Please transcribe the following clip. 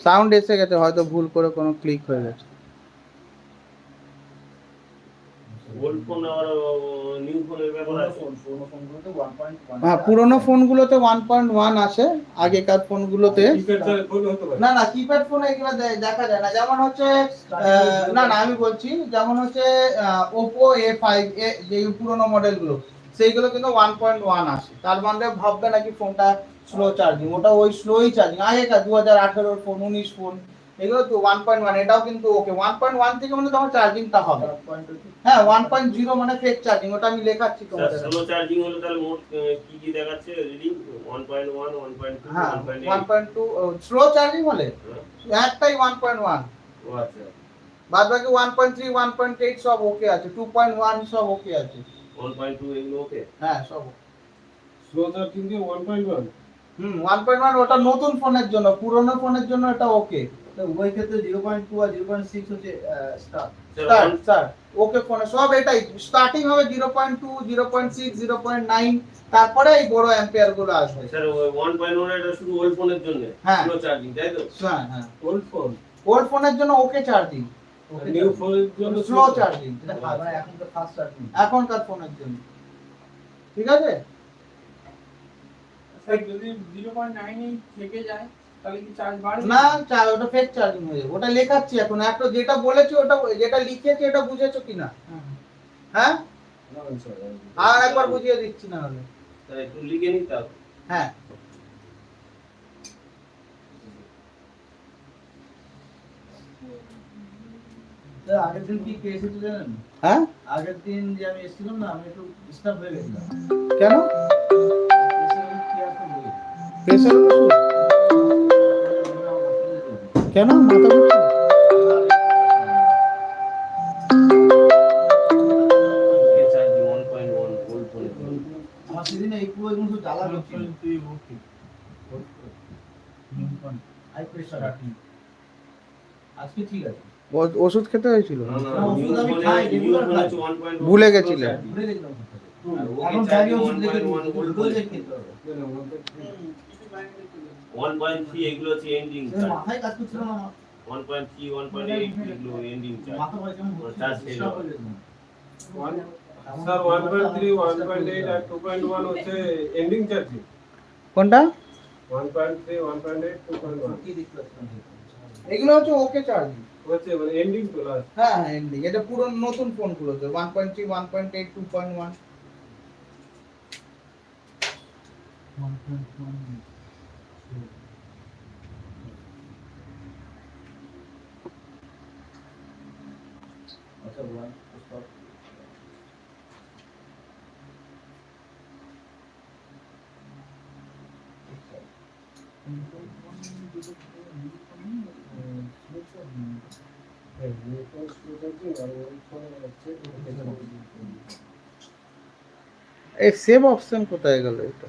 Sound এসে গেছে, হয়তো ভুল করে কোনো ক্লিক হয়ে গেছে। হ্যাঁ, পুরোনো ফোনগুলোতে 1.1 আসে, আগেকার ফোনগুলোতে না না কিপ্যাড ফোনে এগুলো দেখা যায় না। যেমন হচ্ছে না না আমি বলছি, যেমন হচ্ছে ওপো A5 যে পুরোনো মডেলগুলো, সেইগুলো কিন্তু 1.1 আসে। তার মানে ভাববে নাকি ফোনটা স্লো চার্জিং, ওটা ওই স্লোই চার্জিং। আগেকার 2018 ফোন, 19 ফোন, এগুলো তো 1.1, এটাও কিন্তু ওকে 1.1 থেকে মানে তখন চার্জিংটা হবে। হ্যাঁ 1.0 মানে ফেক চার্জিং, ওটা আমি লেখাচ্ছি তোমাদের। স্লো চার্জিং হলো তাহলে মোট কি কি দেখাচ্ছে রিডিং? 1.1 1.2 হ্যাঁ 1.8 1.2 স্লো চার্জিং হলে একটাই 1.1, ও আচ্ছা, বাদ বাকি 1.3 1.8 সব ওকে আছে, 2.1 সব ওকে আছে। 1.2 এগুলো ওকে, হ্যাঁ সব স্লো চার্জিং দিয়ে 1.1। 1.1 ওটা নতুন ফোনের জন্য, পুরনো ফোনের জন্য এটা ওকে। তো ওই ক্ষেত্রে 0.2 আর 0.6 হচ্ছে স্টার্ট স্টার্ট ওকে ফোনে সব এটাই স্টার্টিং হবে 0.2 0.6 0.9, তারপরে এই বড় অ্যাম্পিয়ার গুলো আসবে। স্যার 1.1 এটা শুধু ওল্ড ফোনের জন্য স্লো চার্জিং, তাই তো? হ্যাঁ হ্যাঁ ওল্ড ফোনের জন্য ওকে চার্জিং, নিউ ফোনের জন্য স্লো চার্জিং, মানে এখন তো ফাস্ট চার্জিং এখনকার ফোনের জন্য। ঠিক আছে স্যার যদি 0.9 থেকে যায় তাহলে কি চার্জ বাড়বে? না, ওটা ফেক চার্জিং হয়ে যাবে। ওটা লেখাচ্ছি এখন, একটা যেটা বলেছি ওটা, যেটা লিখেছি এটা বুঝেছো কিনা? হ্যাঁ আর একবার বুঝিয়ে দিচ্ছি না হলে। তাই একটু লিখে নিতে হবে। হ্যাঁ আগের দিন কি কেস হয়েছিল জানেন? হ্যাঁ আগের দিন যে আমি এসেছিলাম না, আমি একটু ডিস্টার্ব হয়ে গেছিলাম। কেন? প্রেসার কেন মাথা ঘুরছে? চার্জিং 1.1 ওল্ড ফোনের জন্য। আমার সেদিন এই পুরো একদম জ্বালা করছিল। হাই প্রেসার আজকে ঠিক আছে। ওষুধ খেতে হয়েছিল? না না, ওষুধ আমি খাই, রেগুলার খাই। 1.1 ভুলে গেছিলেন? ভুলে গেছিলাম কথা। ওকে এখন চার্জিং বাইরে ওষুধ লিখে 1.1 দিই, ওল্ড রোজ ফোনের খেতে হবে। 1.3 এগুলো হচ্ছে এন্ডিং সে চার্জ। মাথায় কাজ করছিল না আমার। 1.3 1.8 এগুলো এন্ডিং চার্জ। মাথা ভয় কেমন হচ্ছে, চার্জ শেষ ডিস্টার্ব হবে। হয়ে গেছিল। স্যার 1.3 1.8 আর 2.1 হচ্ছে এন্ডিং চার্জিং। কোনটা? 1.3 1.8 2.1 কি দেখতে পাচ্ছিলাম? এগুলো হচ্ছে ওকে চার্জিং। হচ্ছে মানে এন্ডিং তো লাস্ট। হ্যাঁ হ্যাঁ এন্ডিং, এটা পুরো নতুন ফোনগুলোতে 1.3 1.8 2.1। আচ্ছা বল স্টপ। এই সেভ অপশন কোথায় গেল এটা?